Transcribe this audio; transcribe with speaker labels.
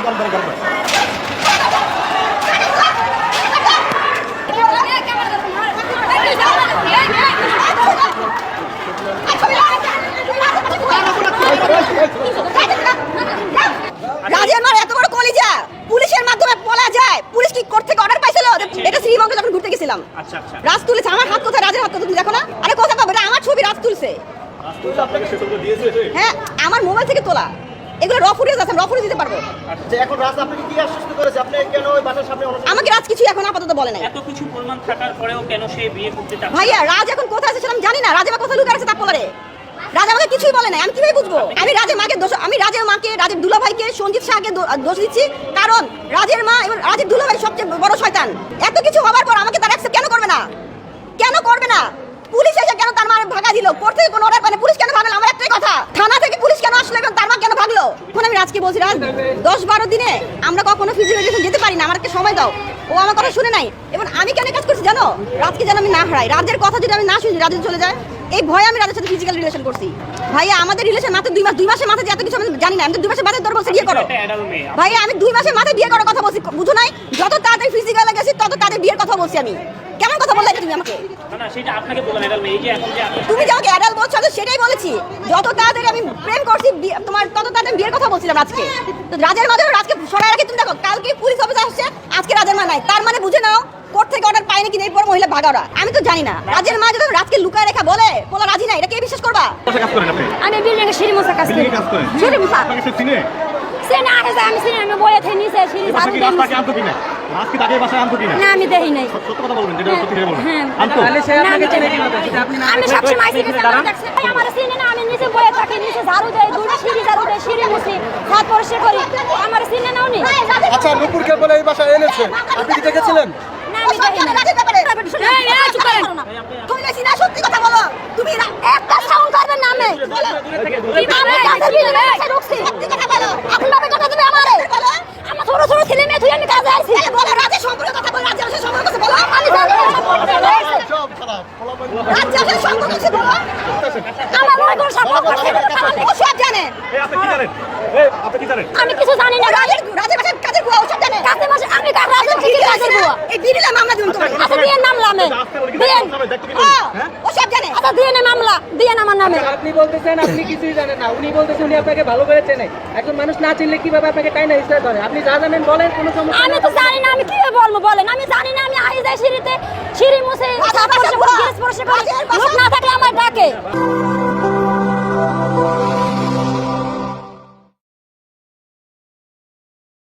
Speaker 1: রাজের মার এত বড় কলিজা পুলিশের মাধ্যমে বলা যায়। পুলিশ কি করতে অর্ডার পাইছিল? এটা শ্রীমঙ্গে যখন ঘুরতে গেছিলাম, রাজ তুলেছে। আমার হাত কোথায়? রাজের হাত কোথায়? তুমি দেখো না? আরে কোথায় পাবো? এটা আমার ছবি, রাজ তুলছে। হ্যাঁ, আমার মোবাইল থেকে তোলা। এগুলো র ফুটেজ আছে, র ফুটেজ দিতে পারবো।
Speaker 2: আচ্ছা, এখন রাজ আপনাকে কি আশ্বস্ত করেছে? আপনি কেন ওই বাসার সামনে?
Speaker 1: আমাকে রাজ কিছু এখন আপাতত বলে নাই।
Speaker 3: এত কিছু প্রমাণ থাকার পরেও কেন সে বিয়ে করতে চায়?
Speaker 1: ভাইয়া, রাজ এখন কোথায় আছে সেটা আমি জানি না। রাজ আমার কোথায় লুকিয়ে আছে তা বলারে। রাজ আমাকে কিছুই বলে নাই, আমি কিভাবে বুঝবো? আমি রাজের মাকে দোষ, আমি রাজের মাকে, রাজের দুলাভাইকে, সঞ্জিত শাহকে দোষ দিচ্ছি, কারণ রাজের মা এবং রাজের দুলাভাই সবচেয়ে বড় শয়তান। এত কিছু হওয়ার পর আমাকে তারা অ্যাকসেপ্ট কেন করবে না? কেন করবে না? পুলিশ এসে কেন তার মার ভাগা দিল? কোর্ট থেকে কোনো অর্ডার পায় না, পুলিশ কেন ভাগলো? আমার একটাই কথা, থানা থেকে পুলিশ কেন আসলো এবং তার মা কেন ভাগলো? এখন আমি রাজকে বলছি, রাজ 10-12 দিনে আমরা কখনো ফিজিক্যাল যেতে পারি না, আমাকে সময় দাও। ও আমার কথা শুনে নাই। এবং আমি কেন কাজ করছি জানো? রাজকে যেন আমি না হারাই। রাজের কথা যদি আমি না শুনি, রাজ চলে যায়, এই ভয়ে আমি রাজের সাথে ফিজিক্যাল রিলেশন করছি। ভাইয়া, আমাদের রিলেশন মাত্র 2 মাস। 2 মাসের মাথায় যে এত কিছু আমি জানি না। আমি তো 2 মাসের মাথায় তোর বলছি বিয়ে করো। ভাইয়া, আমি 2 মাসের মাথায় বিয়ে করার কথা বলছি, বুঝো নাই? যত তাড়াতাড়ি ফিজিক্যালে গেছি তত তাড়াতাড়ি বিয়ের কথা বলছি আমি। কেমন কথা বললে তুমি আমাকে?
Speaker 3: না, সেটা আপনাকে বলেন অ্যাডাল্ট মেয়ে। এই যে এখন যে
Speaker 1: তুমি যে আমাকে অ্যাডাল্ট বলছো, সেটাই বলেছি। যত তাড়াতাড়ি আমি প্রেম করছি তোমার, তত তাড়াতাড়ি বিয়ের কথা বলছিলাম আজকে। তো রাজের মাঝে রাজকে সরাই রাখি। তুমি দেখো, কালকে পুলিশ অফিসার আসছে, আজকে রাজের মা নাই। তার মানে বুঝে নাও কোর্ট থেকে অর্ডার পায়নি কিনা এরপর মহিলা ভাগাওরা। আমি তো জানি না। রাজের মা যদি রাজকে লুকায় রেখা বলে রাজি না, এটা কে বিশ্বাস করবা?
Speaker 4: আমি বিল্ডিং এ সিঁড়ি মোছা কাজ করি। সিঁড়ি মোছা সেনা আরে আমি সিঁড়ি আমি বলে থেকে নিচে সিঁড়ি ঝাড়ু দেই।
Speaker 2: রাজ কি তাকে বাসায় আনতো কিনা?
Speaker 4: না, আমি দেই নাই।
Speaker 2: সত্য কথা বলবেন, যেটা সত্যি সেটা বলবেন।
Speaker 4: হ্যাঁ,
Speaker 2: আনতো?
Speaker 4: তাহলে সে আপনাকে চেনে কিভাবে? সেটা আপনি না আমি সব সময় সিঁড়ি দেখছি। আমার সিঁড়ি না, আমি নিচে বলে থাকি, নিচে ঝাড়ু দেই, দুটো সিঁড়ি ঝাড়ু দেই, সিঁড়ি মুছি, হাত পরিষ্কার করি। আমার সিঁড়ি নাও নি।
Speaker 2: আচ্ছা, নুপুরকে বলে এই বাসায় এনেছে, আপনি কি দেখেছিলেন?
Speaker 4: না, আমি দেই নাই। এই চুপ করেন।
Speaker 1: তুমি দেখি না, সত্যি কথা বলো। তুমি
Speaker 4: একটা সাউন্ড করবেন না। আমি আমি কাজে বিলে রুকছি।
Speaker 1: সত্যি কথা বলো।
Speaker 4: আপনি ভাবে কথা দিবে আমারে। আমার ছোট ছোট ছেলে মেয়ে তুই আমি কাজে আইছি।
Speaker 1: বলো, রাজের সম্পর্কে কথা বলো। রাজের সম্পর্কে কথা বলো।
Speaker 4: আমি জানি
Speaker 2: সব খারাপ।
Speaker 1: রাজের সম্পর্কে কথা বলো।
Speaker 4: আমার মনে কোন সম্পর্ক আছে?
Speaker 1: ও সব জানে।
Speaker 2: এই আপনি কি জানেন? এই আপনি কি জানেন?
Speaker 4: আমি কিছু জানি না।
Speaker 1: রাজের বাসার কাজের বুয়া ও সব জানে।
Speaker 4: কাজে বসে আমি রাজের কি কাজের বুয়া?
Speaker 1: এই বিড়িলা মামলা দিন তুমি।
Speaker 4: আচ্ছা দিয়ে নামলাম আমি। দেন
Speaker 1: ও সব জানে।
Speaker 4: আচ্ছা দিয়ে মামলা দিয়ে আমার নামে।
Speaker 5: আপনি বলতেছেন আপনি কিছুই জানেন না, উনি বলতেছেন উনি আপনাকে ভালো করে চেনে। এখন মানুষ না চিনলে কিভাবে আপনাকে টাইনা হিসেবে ধরে? আপনি যা জানেন বলেন, কোনো সমস্যা
Speaker 4: আমি তো জানি না, আমি কিভাবে বলবো বলেন? আমি জানি না। আমি আই যাই সিঁড়িতে, সিঁড়ি মুছে, গ্যাস পরিষ্কার করি। লোক না থাকলে আমার ডাকে।